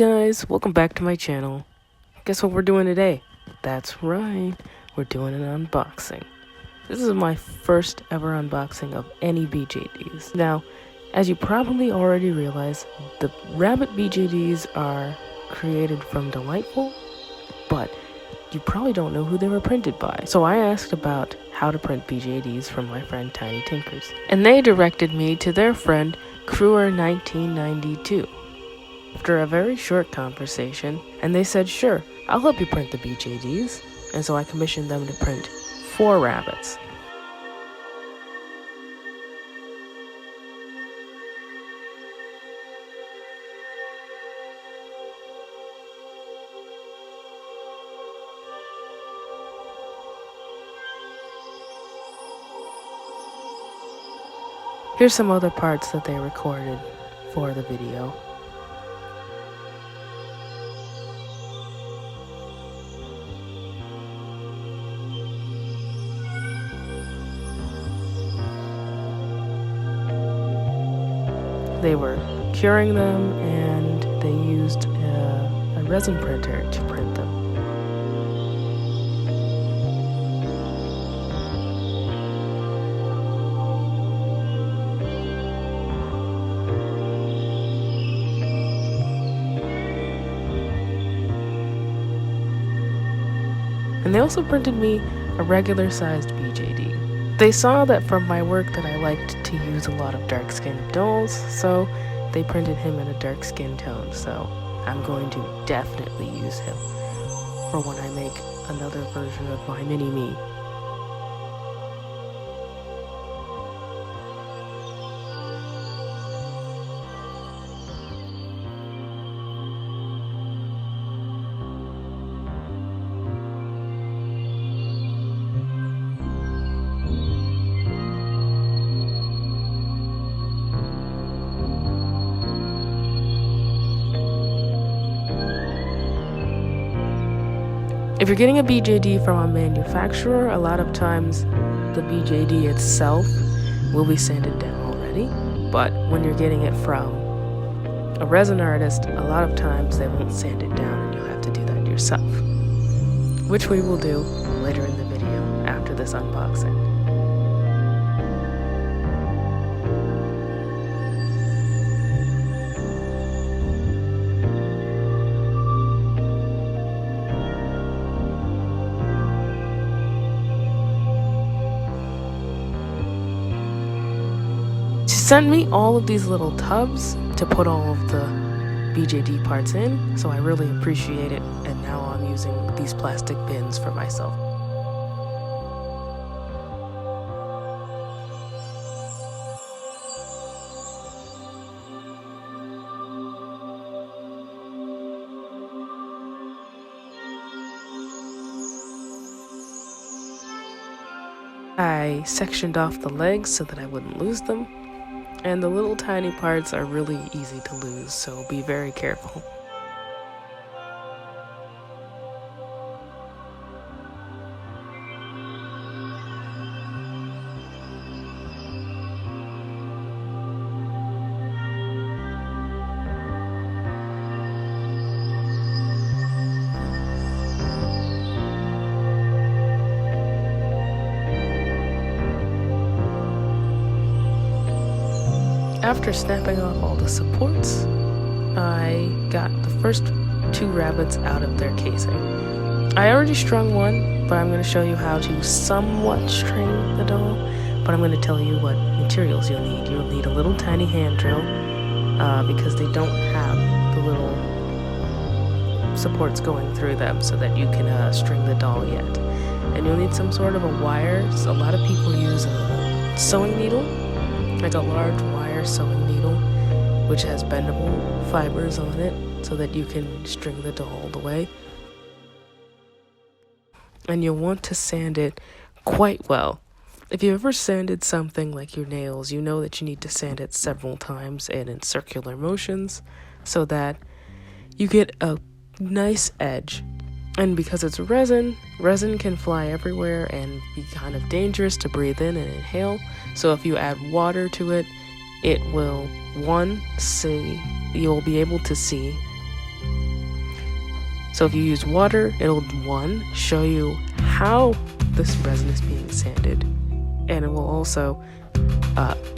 guys, welcome back to my channel. Guess what we're doing today? That's right, we're doing an unboxing. This is my first ever unboxing of any BJDs. Now, as you probably already realize, the rabbit BJDs are created from Delightful, but you probably don't know who they were printed by. So I asked about how to print BJDs from my friend Tiny Tinkers, and they directed me to their friend Crewer1992. After a very short conversation, and they said, sure, I'll help you print the BJDs, and so I commissioned them to print 4 rabbits. Here's some other parts that they recorded for the video. They were curing them, and they used a resin printer to print them. And they also printed me a regular-sized BJD. They saw that from my work that I liked to use a lot of dark-skinned dolls, so they printed him in a dark skin tone, so I'm going to definitely use him for when I make another version of my mini-me. If you're getting a BJD from a manufacturer, a lot of times the BJD itself will be sanded down already. But when you're getting it from a resin artist, a lot of times they won't sand it down and you'll have to do that yourself. Which we will do later in the video after this unboxing. She sent me all of these little tubs to put all of the BJD parts in, so I really appreciate it, and now I'm using these plastic bins for myself. I sectioned off the legs so that I wouldn't lose them. And the little tiny parts are really easy to lose, so be very careful. After snapping off all the supports, I got the first 2 rabbits out of their casing. I already strung one, but I'm going to show you how to somewhat string the doll, but I'm going to tell you what materials you'll need. You'll need a little tiny hand drill, because they don't have the little supports going through them so that you can string the doll yet. And you'll need some sort of a wire. So a lot of people use a sewing needle, like a large wire sewing needle, which has bendable fibers on it so that you can string the doll all the way. And you'll want to sand it quite well. If you've ever sanded something like your nails, you know that you need to sand it several times and in circular motions so that you get a nice edge. And because it's resin can fly everywhere and be kind of dangerous to breathe in and inhale. So if you add water to it, it will, one, you'll be able to see So if you use water, it'll, one, show you how this resin is being sanded, and it will also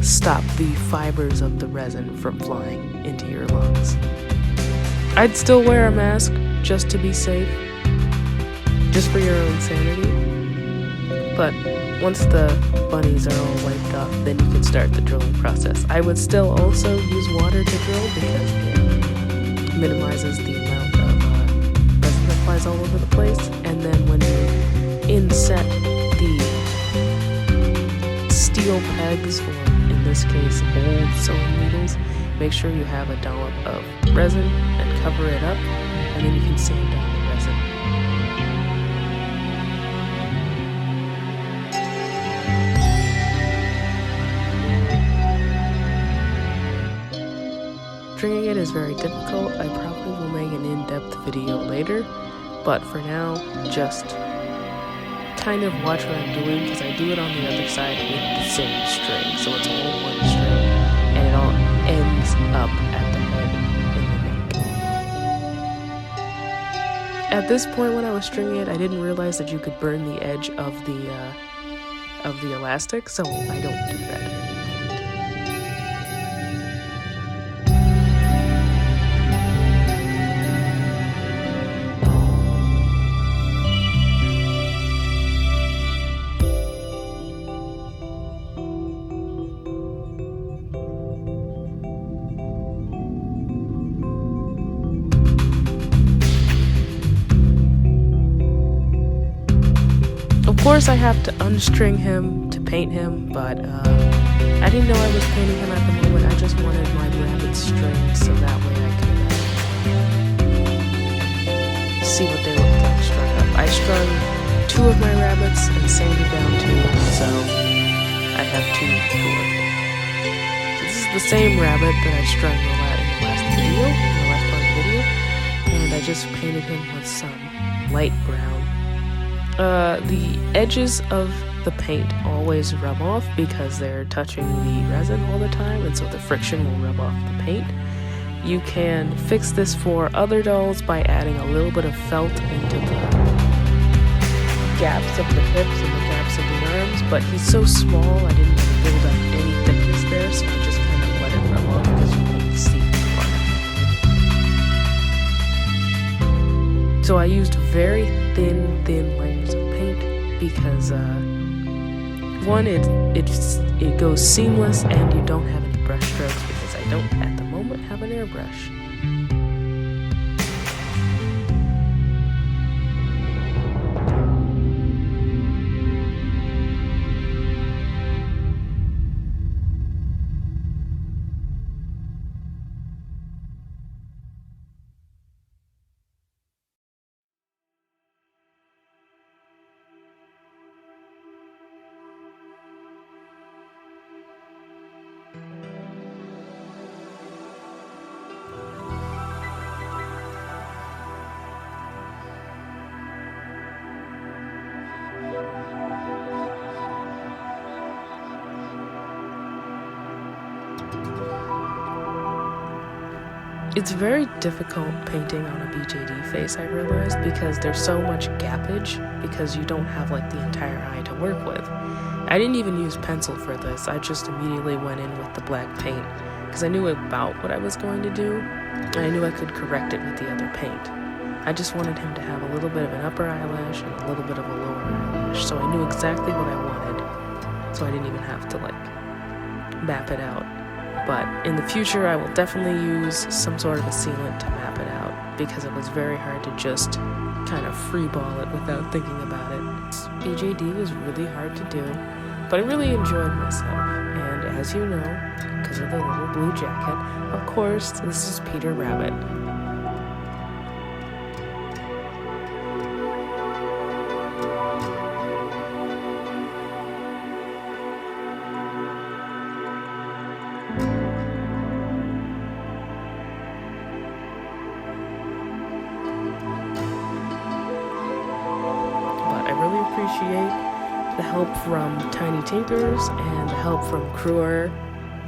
stop the fibers of the resin from flying into your lungs. I'd still wear a mask just to be safe, just for your own sanity, but once the bunnies are all wiped off, then you can start the drilling process. I would still also use water to drill because it minimizes the amount of resin that flies all over the place. And then when you inset the steel pegs, or in this case old sewing needles, make sure you have a dollop of resin and cover it up, and then you can sand down the resin. Stringing it is very difficult. I probably will make an in-depth video later, but for now, just kind of watch what I'm doing, because I do it on the other side with the same string, so it's all one string, and it all ends up at the head in the neck. At this point when I was stringing it, I didn't realize that you could burn the edge of the elastic, so I don't do that. Of course I have to unstring him to paint him, but I didn't know I was painting him at the moment. I just wanted my rabbits stringed so that way I could see what they looked like strung up. I strung 2 of my rabbits and sanded down 2, so I have 2 to work with. So this is the same rabbit that I strung in the last part of the video, and I just painted him with some light brown. The edges of the paint always rub off because they're touching the resin all the time, and so the friction will rub off the paint. You can fix this for other dolls by adding a little bit of felt into the gaps of the hips and the gaps of the arms, but he's so small I didn't build up any thickness there, so I just kind of let it rub off because you can't see the part. So I used very thin layers of paint because one, it goes seamless, and you don't have any brush strokes because I don't at the moment have an airbrush. It's very difficult painting on a BJD face, I realized, because there's so much gappage because you don't have like the entire eye to work with. I didn't even use pencil for this. I just immediately went in with the black paint because I knew about what I was going to do, and I knew I could correct it with the other paint. I just wanted him to have a little bit of an upper eyelash and a little bit of a lower eyelash, so I knew exactly what I wanted, so I didn't even have to like map it out. But in the future, I will definitely use some sort of a sealant to map it out, because it was very hard to just kind of freeball it without thinking about it. BJD was really hard to do, but I really enjoyed myself. And as you know, because of the little blue jacket, of course, this is Peter Rabbit. Appreciate the help from Tiny Tinkers and the help from Crewer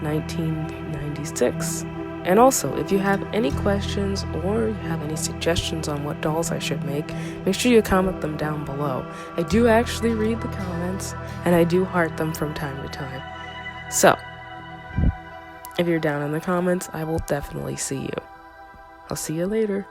1996 And also, if you have any questions or you have any suggestions on what dolls I should make sure you comment them down below. I do actually read the comments, and I do heart them from time to time. So, if you're down in the comments, I will definitely see you. I'll see you later.